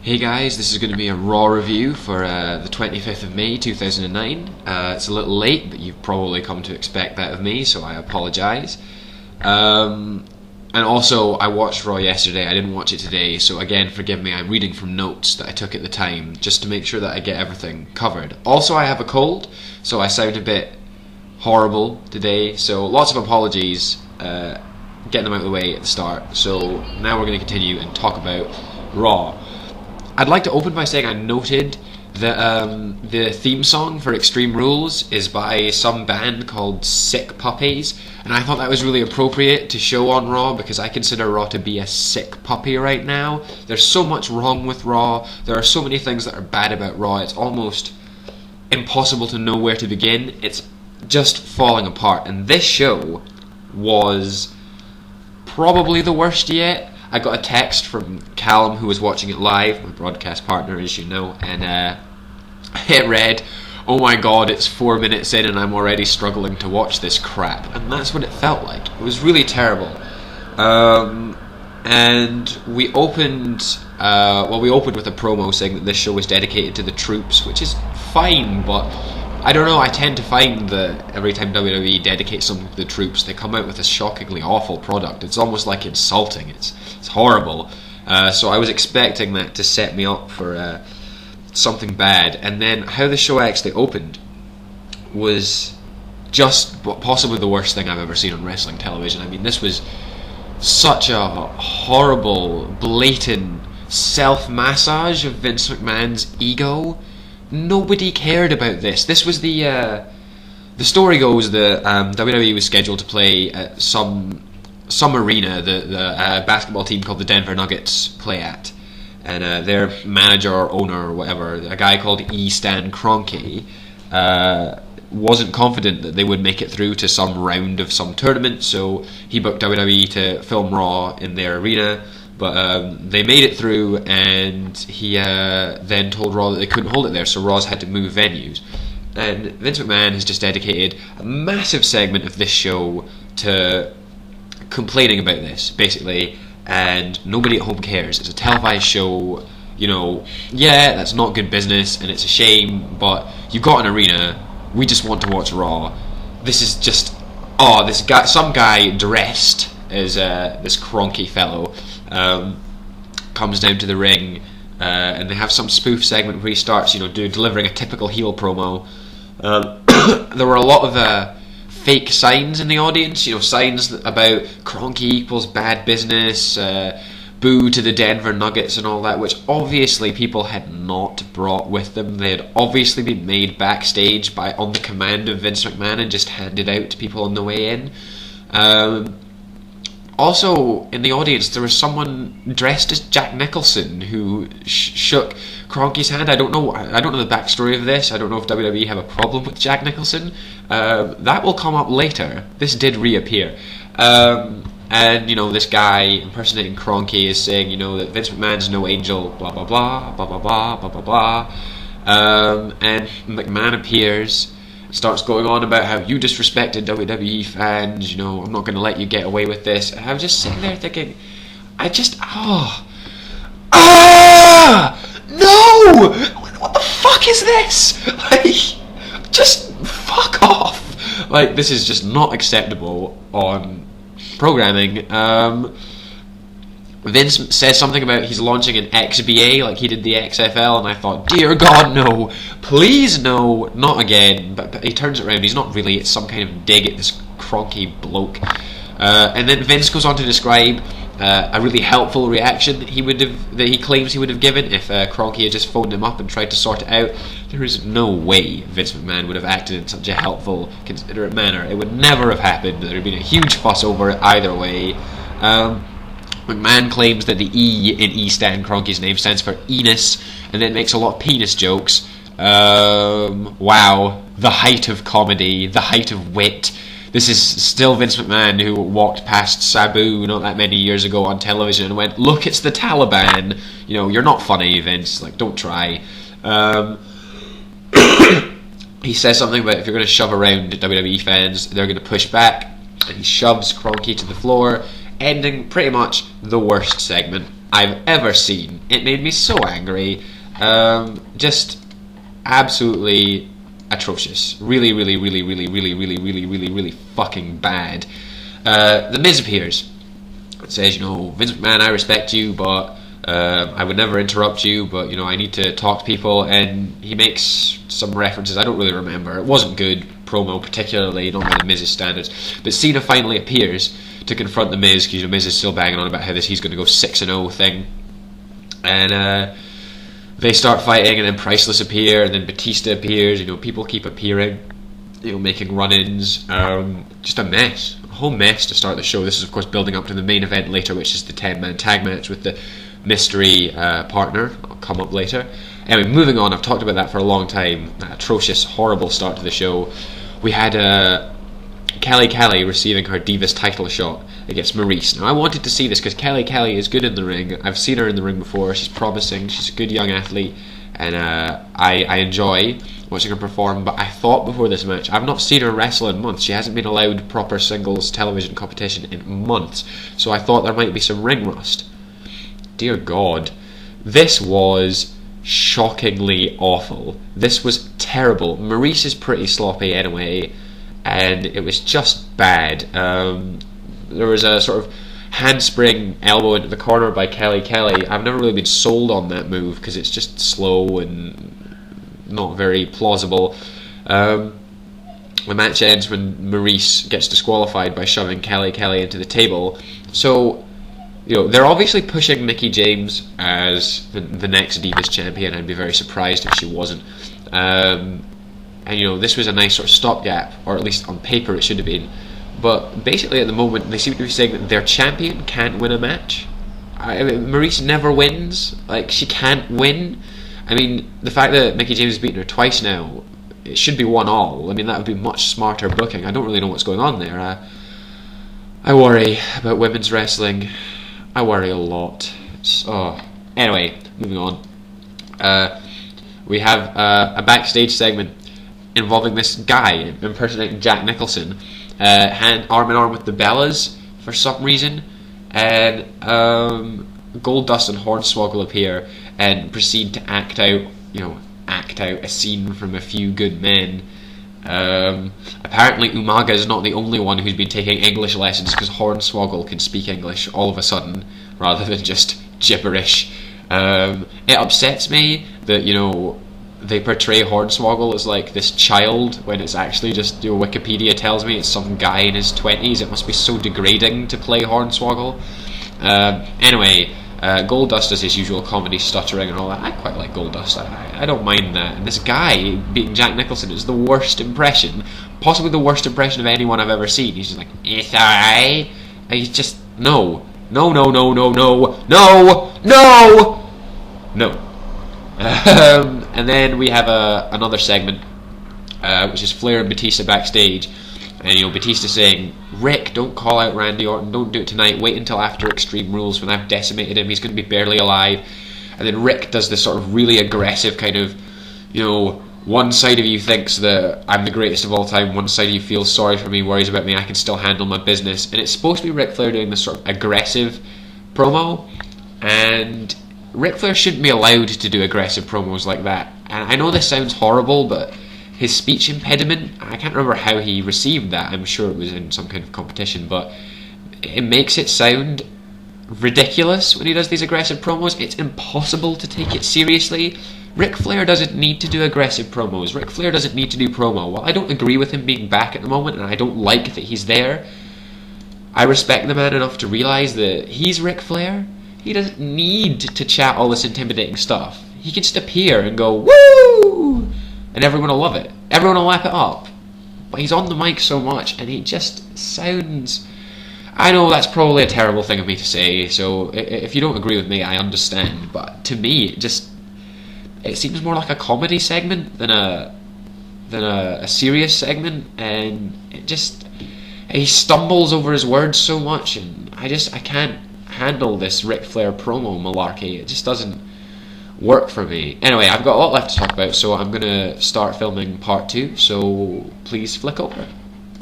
Hey guys, this is going to be a Raw review for the 25th of May 2009. It's a little late, but you've probably come to expect that of me, so I apologise. And also, I watched Raw yesterday, I didn't watch it today, so again, forgive me, I'm reading from notes that I took at the time, just to make sure that I get everything covered. Also, I have a cold, so I sound a bit horrible today, so lots of apologies, getting them out of the way at the start. So now we're going to continue and talk about Raw. I'd like to open by saying I noted that the theme song for Extreme Rules is by some band called Sick Puppies, and I thought that was really appropriate to show on Raw because I consider Raw to be a sick puppy right now. There's so much wrong with Raw, there are so many things that are bad about Raw, it's almost impossible to know where to begin. It's just falling apart, and this show was probably the worst yet. I got a text from Callum, who was watching it live, my broadcast partner, as you know, and it read, "Oh my god, it's 4 minutes in and I'm already struggling to watch this crap." And that's what it felt like. It was really terrible. And we opened with a promo saying that this show was dedicated to the troops, which is fine, but I don't know, I tend to find that every time WWE dedicates something to the troops, they come out with a shockingly awful product. It's almost like insulting. It's horrible. So I was expecting that to set me up for something bad. And then how the show actually opened was just possibly the worst thing I've ever seen on wrestling television. I mean, this was such a horrible, blatant self-massage of Vince McMahon's ego. Nobody cared about this. This was the story goes that WWE was scheduled to play at some arena the basketball team called the Denver Nuggets play at, and their manager or owner or whatever, a guy called Stan Kroenke, wasn't confident that they would make it through to some round of some tournament, so he booked WWE to film Raw in their arena. But they made it through, and he then told Raw that they couldn't hold it there, so Raw's had to move venues. And Vince McMahon has just dedicated a massive segment of this show to complaining about this, basically, and nobody at home cares. It's a televised show, you know, yeah, that's not good business, and it's a shame, but you've got an arena, we just want to watch Raw. This is just, this guy, some guy dressed as this Kroenke fellow, comes down to the ring, and they have some spoof segment where he starts, delivering a typical heel promo. There were a lot of fake signs in the audience, signs about Kroenke equals bad business, boo to the Denver Nuggets and all that, which obviously people had not brought with them. They had obviously been made backstage on the command of Vince McMahon and just handed out to people on the way in. Also, in the audience, there was someone dressed as Jack Nicholson who shook Kroenke's hand. I don't know the backstory of this. I don't know if WWE have a problem with Jack Nicholson. That will come up later. This did reappear. And, this guy impersonating Kroenke is saying, that Vince McMahon's no angel, blah, blah, blah, blah, blah, blah, blah, blah, blah. And McMahon appears, starts going on about how you disrespected WWE fans, I'm not going to let you get away with this. And I was just sitting there thinking, no! What the fuck is this? Just fuck off. This is just not acceptable on programming. Vince says something about he's launching an XBA like he did the XFL, and I thought, dear God, no, please no, not again. But he turns it around, he's not really, it's some kind of dig at this Kroenke bloke. And then Vince goes on to describe a really helpful reaction that he claims he would have given if Kroenke had just phoned him up and tried to sort it out. There is no way Vince McMahon would have acted in such a helpful, considerate manner. It would never have happened. There would have been a huge fuss over it either way. McMahon claims that the E in Stan Kroenke's name stands for Enos, and then makes a lot of penis jokes. Wow, the height of comedy, the height of wit. This is still Vince McMahon who walked past Sabu not that many years ago on television and went, "Look, it's the Taliban. You're not funny, Vince. Don't try." He says something about if you're going to shove around WWE fans, they're going to push back, and he shoves Kroenke to the floor, ending pretty much the worst segment I've ever seen. It made me so angry. Just absolutely atrocious. Really, really, really, really, really, really, really, really, really fucking bad. The Miz appears. It says, Vince McMahon, I respect you, but I would never interrupt you, but I need to talk to people. And he makes some references I don't really remember. It wasn't good promo, particularly not by the Miz's standards. But Cena finally appears to confront the Miz, because Miz is still banging on about how he's going to go 6-0 thing. And they start fighting, and then Priceless appear, and then Batista appears. People keep appearing, making run-ins. Just a mess, a whole mess to start the show. This is, of course, building up to the main event later, which is the 10-man tag match with the mystery partner. I'll come up later. Anyway, moving on. I've talked about that for a long time. That atrocious, horrible start to the show. We had Kelly receiving her Divas title shot against Maurice. Now, I wanted to see this because Kelly is good in the ring. I've seen her in the ring before. She's promising. She's a good young athlete, and I enjoy watching her perform. But I thought before this match, I've not seen her wrestle in months. She hasn't been allowed proper singles television competition in months. So I thought there might be some ring rust. Dear God, this was shockingly awful. This was terrible. Maurice is pretty sloppy anyway, and it was just bad. There was a sort of handspring elbow into the corner by Kelly. I've never really been sold on that move because it's just slow and not very plausible. The match ends when Maurice gets disqualified by shoving Kelly into the table. So, they're obviously pushing Mickie James as the next Divas champion. I'd be very surprised if she wasn't. And this was a nice sort of stopgap, or at least on paper it should have been. But basically at the moment they seem to be saying that their champion can't win a match. Maurice never wins. She can't win. The fact that Mickie James has beaten her twice now, it should be 1-1. That would be much smarter booking. I don't really know what's going on there. I worry about women's wrestling. I worry a lot. Anyway, moving on. We have a backstage segment involving this guy impersonating Jack Nicholson, arm in arm with the Bellas for some reason, and Goldust and Hornswoggle appear and proceed to act out a scene from A Few Good Men. Apparently Umaga is not the only one who's been taking English lessons, because Hornswoggle can speak English all of a sudden rather than just gibberish. It upsets me that they portray Hornswoggle as like this child when it's actually just Wikipedia tells me it's some guy in his 20s. It must be so degrading to play Hornswoggle. Anyway, Goldust does his usual comedy stuttering and all that. I quite like Goldust. I don't mind that. And this guy beating Jack Nicholson is the worst impression, possibly the worst impression of anyone I've ever seen. He's just like, it's alright. And he's just, no. And then we have another segment, which is Flair and Batista backstage. And Batista saying, Rick, don't call out Randy Orton, don't do it tonight, wait until after Extreme Rules when I've decimated him, he's going to be barely alive. And then Rick does this sort of really aggressive kind of, one side of you thinks that I'm the greatest of all time, one side of you feels sorry for me, worries about me, I can still handle my business. And it's supposed to be Ric Flair doing this sort of aggressive promo, and Ric Flair shouldn't be allowed to do aggressive promos like that. And I know this sounds horrible, but his speech impediment, I can't remember how he received that. I'm sure it was in some kind of competition, but it makes it sound ridiculous when he does these aggressive promos. It's impossible to take it seriously. Ric Flair doesn't need to do aggressive promos. Ric Flair doesn't need to do promo. While I don't agree with him being back at the moment, and I don't like that he's there, I respect the man enough to realise that he's Ric Flair. He doesn't need to chat all this intimidating stuff. He can just appear and go, woo! And everyone will love it. Everyone will lap it up. But he's on the mic so much, and he just sounds... I know that's probably a terrible thing of me to say, so if you don't agree with me, I understand. But to me, it seems more like a comedy segment than a serious segment, and he stumbles over his words so much, and I can't handle this Ric Flair promo malarkey. It just doesn't work for me. Anyway, I've got a lot left to talk about, so I'm going to start filming part 2, so please flick over.